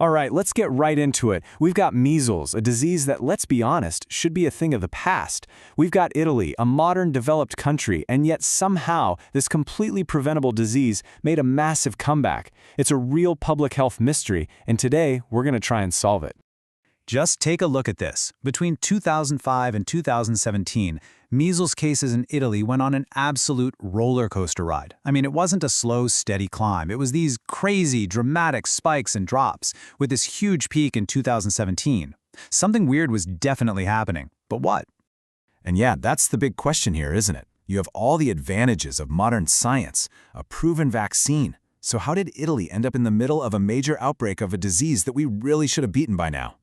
All right, let's get right into it. We've got measles, a disease that, let's be honest, should be a thing of the past. We've got Italy, a modern developed country, and yet somehow this completely preventable disease made a massive comeback. It's a real public health mystery, and today we're going to try and solve it. Just take a look at this. Between 2005 and 2017, measles cases in Italy went on an absolute roller coaster ride. I mean, it wasn't a slow, steady climb. It was these crazy, dramatic spikes and drops, with this huge peak in 2017. Something weird was definitely happening. But what? And yeah, that's the big question here, isn't it? You have all the advantages of modern science, a proven vaccine. So how did Italy end up in the middle of a major outbreak of a disease that we really should have beaten by now?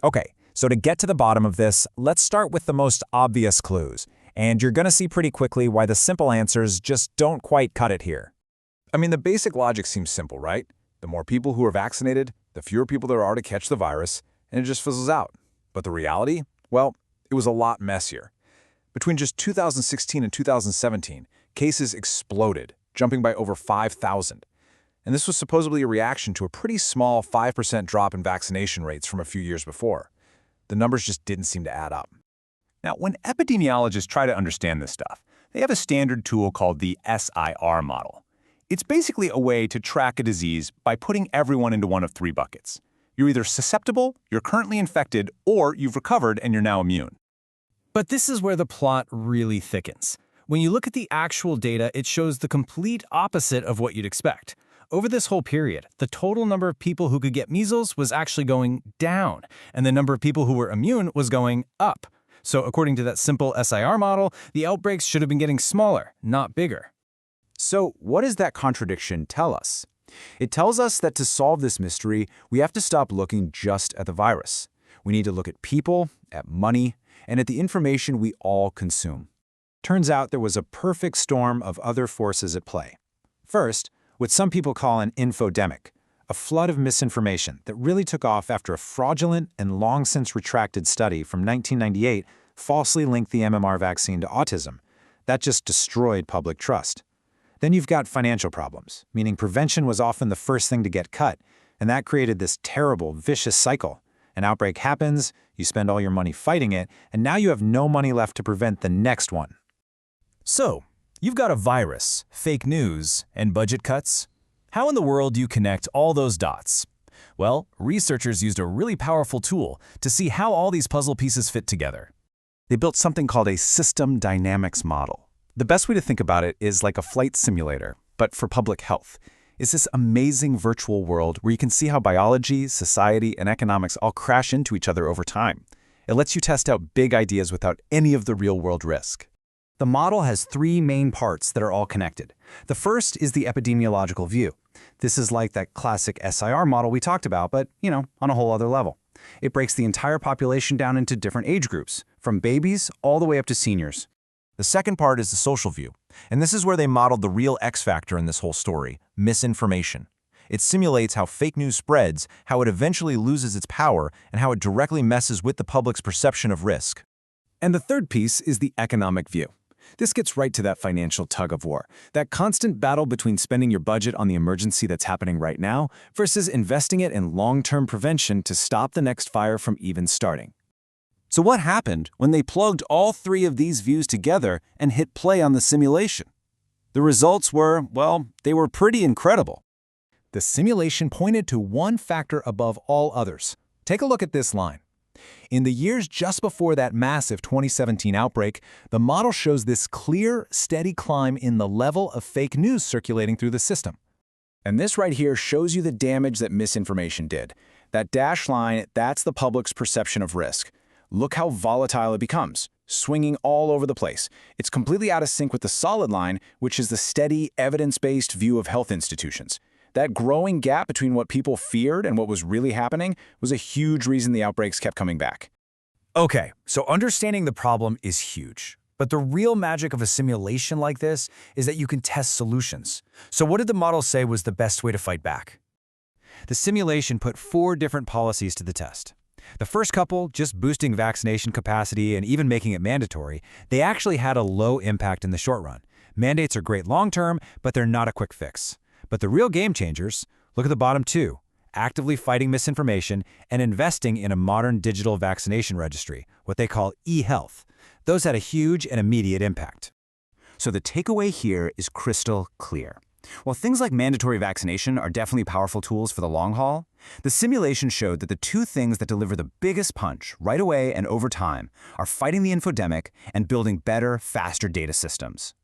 Okay, so to get to the bottom of this, let's start with the most obvious clues. And you're going to see pretty quickly why the simple answers just don't quite cut it here. I mean, the basic logic seems simple, right? The more people who are vaccinated, the fewer people there are to catch the virus, and it just fizzles out. But the reality? Well, it was a lot messier. Between just 2016 and 2017, cases exploded, jumping by over 5,000. And this was supposedly a reaction to a pretty small 5% drop in vaccination rates from a few years before. The numbers just didn't seem to add up. Now, when epidemiologists try to understand this stuff, they have a standard tool called the SIR model. It's basically a way to track a disease by putting everyone into one of three buckets. You're either susceptible, you're currently infected, or you've recovered and you're now immune. But this is where the plot really thickens. When you look at the actual data, it shows the complete opposite of what you'd expect. Over this whole period, the total number of people who could get measles was actually going down, and the number of people who were immune was going up. So according to that simple SIR model, the outbreaks should have been getting smaller, not bigger. So what does that contradiction tell us? It tells us that to solve this mystery, we have to stop looking just at the virus. We need to look at people, at money, and at the information we all consume. Turns out there was a perfect storm of other forces at play. First, what some people call an infodemic, a flood of misinformation that really took off after a fraudulent and long-since retracted study from 1998 falsely linked the MMR vaccine to autism. That just destroyed public trust. Then you've got financial problems, meaning prevention was often the first thing to get cut, and that created this terrible, vicious cycle. An outbreak happens, you spend all your money fighting it, and now you have no money left to prevent the next one. So, you've got a virus, fake news, and budget cuts. How in the world do you connect all those dots? Well, researchers used a really powerful tool to see how all these puzzle pieces fit together. They built something called a system dynamics model. The best way to think about it is like a flight simulator, but for public health. It's this amazing virtual world where you can see how biology, society, and economics all crash into each other over time. It lets you test out big ideas without any of the real-world risk. The model has three main parts that are all connected. The first is the epidemiological view. This is like that classic SIR model we talked about, but, on a whole other level. It breaks the entire population down into different age groups, from babies all the way up to seniors. The second part is the social view, and this is where they modeled the real X factor in this whole story, misinformation. It simulates how fake news spreads, how it eventually loses its power, and how it directly messes with the public's perception of risk. And the third piece is the economic view. This gets right to that financial tug-of-war, that constant battle between spending your budget on the emergency that's happening right now versus investing it in long-term prevention to stop the next fire from even starting. So what happened when they plugged all three of these views together and hit play on the simulation? The results were, well, they were pretty incredible. The simulation pointed to one factor above all others. Take a look at this line. In the years just before that massive 2017 outbreak, the model shows this clear, steady climb in the level of fake news circulating through the system. And this right here shows you the damage that misinformation did. That dashed line, that's the public's perception of risk. Look how volatile it becomes, swinging all over the place. It's completely out of sync with the solid line, which is the steady, evidence-based view of health institutions. That growing gap between what people feared and what was really happening was a huge reason the outbreaks kept coming back. Okay, so understanding the problem is huge. But the real magic of a simulation like this is that you can test solutions. So what did the model say was the best way to fight back? The simulation put 4 different policies to the test. The first couple, just boosting vaccination capacity and even making it mandatory, they actually had a low impact in the short run. Mandates are great long-term, but they're not a quick fix. But the real game changers, look at the bottom 2. actively fighting misinformation and investing in a modern digital vaccination registry, what they call e-health. Those had a huge and immediate impact. So the takeaway here is crystal clear. While things like mandatory vaccination are definitely powerful tools for the long haul, the simulation showed that the two things that deliver the biggest punch right away and over time are fighting the infodemic and building better, faster data systems.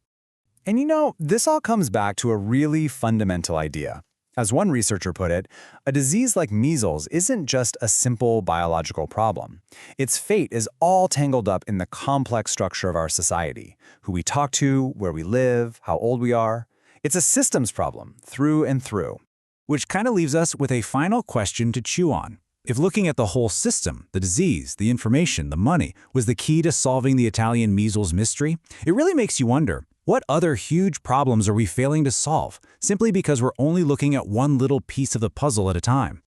And you know, this all comes back to a really fundamental idea. As one researcher put it, a disease like measles isn't just a simple biological problem. Its fate is all tangled up in the complex structure of our society: who we talk to, where we live, how old we are. It's a systems problem, through and through. Which kind of leaves us with a final question to chew on. If looking at the whole system, the disease, the information, the money, was the key to solving the Italian measles mystery, it really makes you wonder, what other huge problems are we failing to solve, simply because we're only looking at one little piece of the puzzle at a time?